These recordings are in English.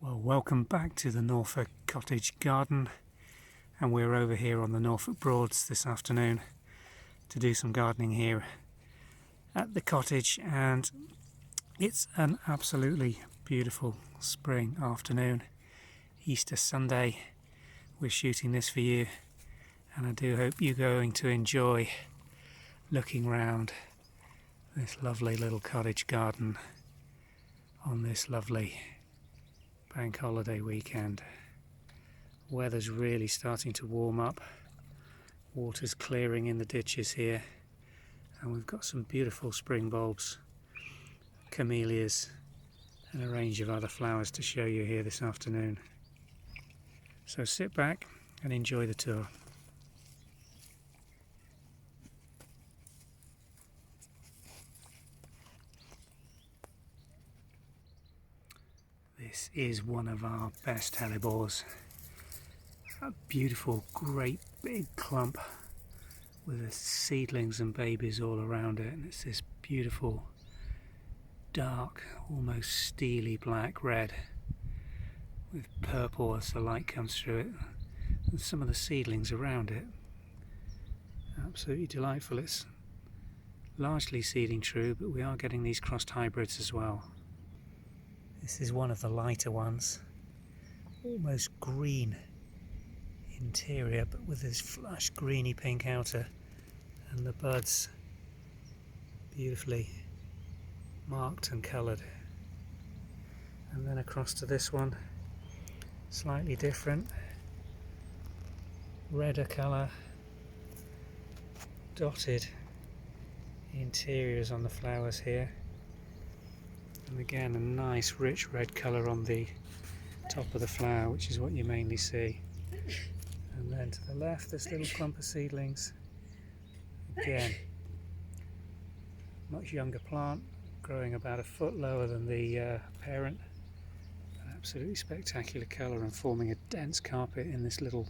Well, welcome back to the Norfolk Cottage garden, and we're over here on the Norfolk Broads this afternoon to do some gardening here at the cottage, and it's an absolutely beautiful spring afternoon. Easter Sunday. We're shooting this for you, and I do hope you're going to enjoy looking round this lovely little cottage garden on this lovely bank holiday weekend. Weather's really starting to warm up, water's clearing in the ditches here, and we've got some beautiful spring bulbs, camellias and a range of other flowers to show you here this afternoon. So sit back and enjoy the tour. This is one of our best hellebores. A beautiful, great big clump with the seedlings and babies all around it, and it's this beautiful, dark, almost steely black red with purple as the light comes through it, and some of the seedlings around it. Absolutely delightful. It's largely seeding true, but we are getting these crossed hybrids as well. This is one of the lighter ones, almost green interior, but with this flush greeny pink outer, and the buds beautifully marked and coloured. And then across to this one, slightly different, redder colour, dotted interiors on the flowers here. And again, a nice rich red colour on the top of the flower, which is what you mainly see. And then to the left, this little clump of seedlings. Again, much younger plant, growing about a foot lower than the parent. An absolutely spectacular colour and forming a dense carpet in this little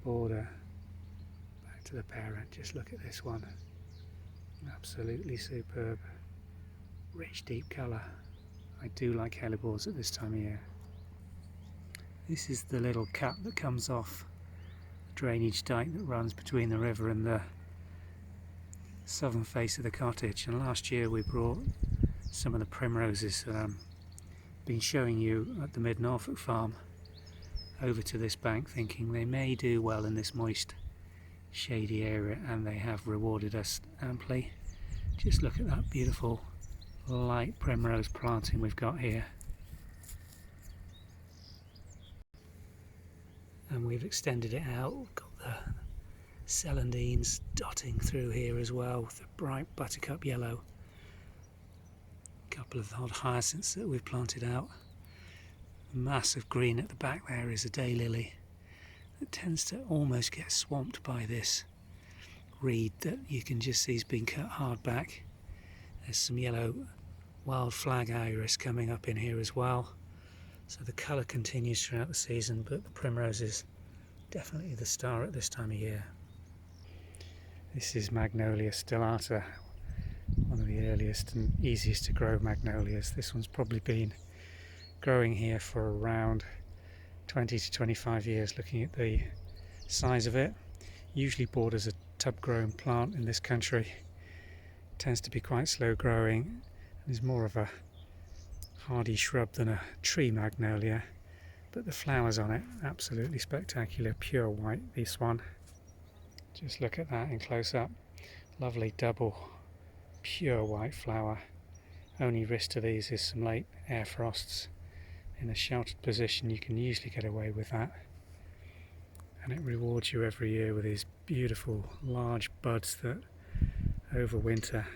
border. Back to the parent, just look at this one. Absolutely superb. Rich deep colour. I do like hellebores at this time of year. This is the little cut that comes off the drainage dike that runs between the river and the southern face of the cottage, and last year we brought some of the primroses that I've been showing you at the Mid Norfolk farm over to this bank, thinking they may do well in this moist shady area, and they have rewarded us amply. Just look at that beautiful light primrose planting we've got here, and we've extended it out. We've got the celandines dotting through here as well with the bright buttercup yellow. A couple of odd hyacinths that we've planted out. The mass of green at the back there is a daylily that tends to almost get swamped by this reed that you can just see has been cut hard back. There's some yellow wild flag iris coming up in here as well, so the colour continues throughout the season, but the primrose is definitely the star at this time of year. This is Magnolia stellata, one of the earliest and easiest to grow magnolias. This one's probably been growing here for around 20 to 25 years. Looking at the size of it, usually bought as a tub grown plant in this country, tends to be quite slow growing and is more of a hardy shrub than a tree magnolia, but the flowers on it absolutely spectacular, pure white. This one, just look at that in close up, lovely double pure white flower. Only risk to these is some late air frosts. In a sheltered position you can usually get away with that, and it rewards you every year with these beautiful large buds that overwinter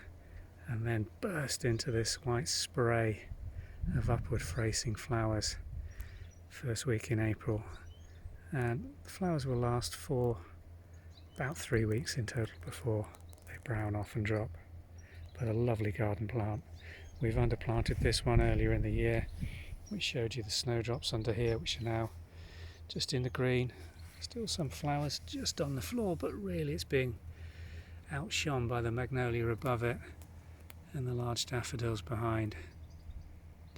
and then burst into this white spray of upward facing flowers first week in April, and the flowers will last for about 3 weeks in total before they brown off and drop. But a lovely garden plant. We've underplanted this one earlier in the year. We showed you the snowdrops under here, which are now just in the green. Still some flowers just on the floor, but really it's being outshone by the magnolia above it and the large daffodils behind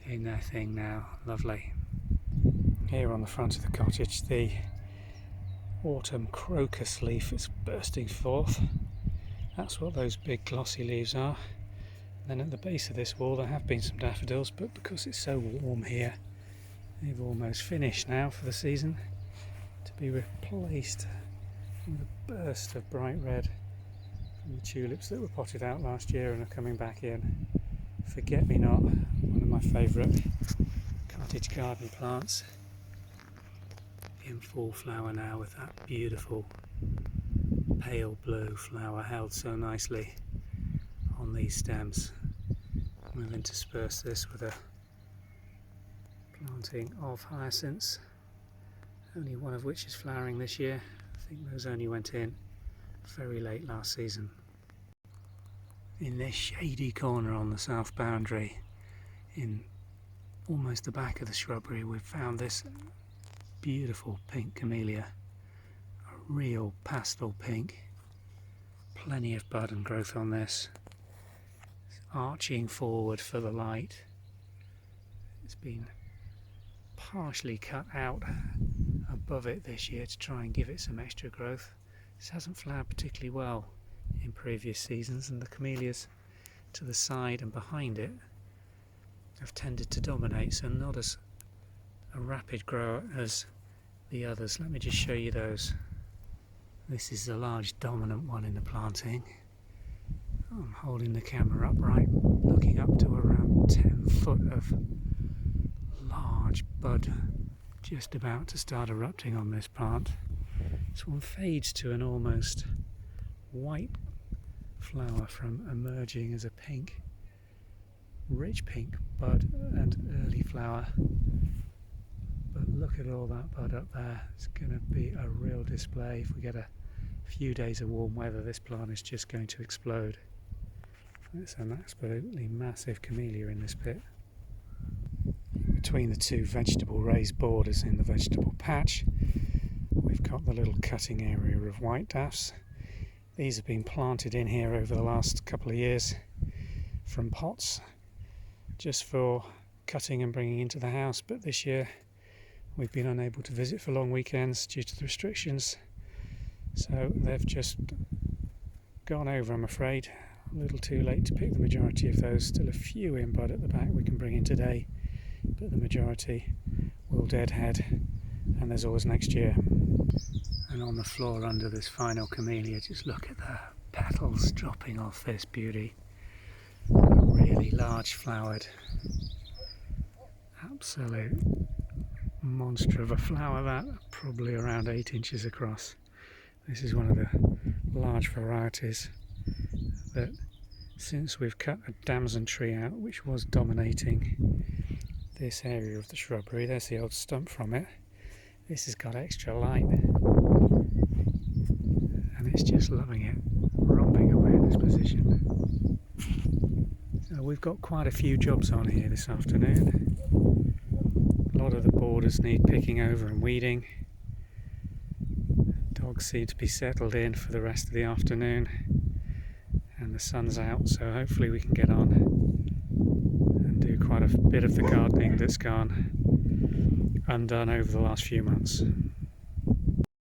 doing their thing now. Lovely. Here on the front of the cottage, the autumn crocus leaf is bursting forth. That's what those big glossy leaves are. Then at the base of this wall there have been some daffodils, but because it's so warm here, they've almost finished now for the season, to be replaced with a burst of bright red from the tulips that were potted out last year and are coming back in. Forget-me-not, one of my favourite cottage garden plants, in full flower now with that beautiful pale blue flower held so nicely on these stems. We'll intersperse this with a planting of hyacinths, only one of which is flowering this year. I think those only went in very late last season. In this shady corner on the south boundary, in almost the back of the shrubbery, we've found this beautiful pink camellia, a real pastel pink. Plenty of bud and growth on this. It's arching forward for the light. It's been partially cut out above it this year to try and give it some extra growth. This hasn't flowered particularly well in previous seasons, and the camellias to the side and behind it have tended to dominate, so not as a rapid grower as the others. Let me just show you those. This is the large dominant one in the planting. I'm holding the camera upright, looking up to around 10 foot of large bud just about to start erupting on this plant. This one fades to an almost white flower from emerging as a pink, rich pink bud and early flower. But look at all that bud up there. It's going to be a real display. If we get a few days of warm weather, this plant is just going to explode. It's an absolutely massive camellia in this pit. Between the two vegetable raised borders in the vegetable patch, we've got the little cutting area of white daffs. These have been planted in here over the last couple of years from pots, just for cutting and bringing into the house, but this year we've been unable to visit for long weekends due to the restrictions, so they've just gone over, I'm afraid. A little too late to pick the majority of those. Still a few in bud at the back we can bring in today, but the majority will deadhead, and there's always next year. And on the floor under this final camellia, just look at the petals dropping off this beauty. A really large flowered, absolute monster of a flower, that probably around 8 inches across. This is one of the large varieties that, since we've cut a damson tree out which was dominating this area of the shrubbery, there's the old stump from it, this has got extra light and it's just loving it, romping away in this position. So we've got quite a few jobs on here this afternoon. A lot of the borders need picking over and weeding. Dogs seem to be settled in for the rest of the afternoon, and the sun's out, so hopefully we can get on and do quite a bit of the gardening that's gone undone over the last few months.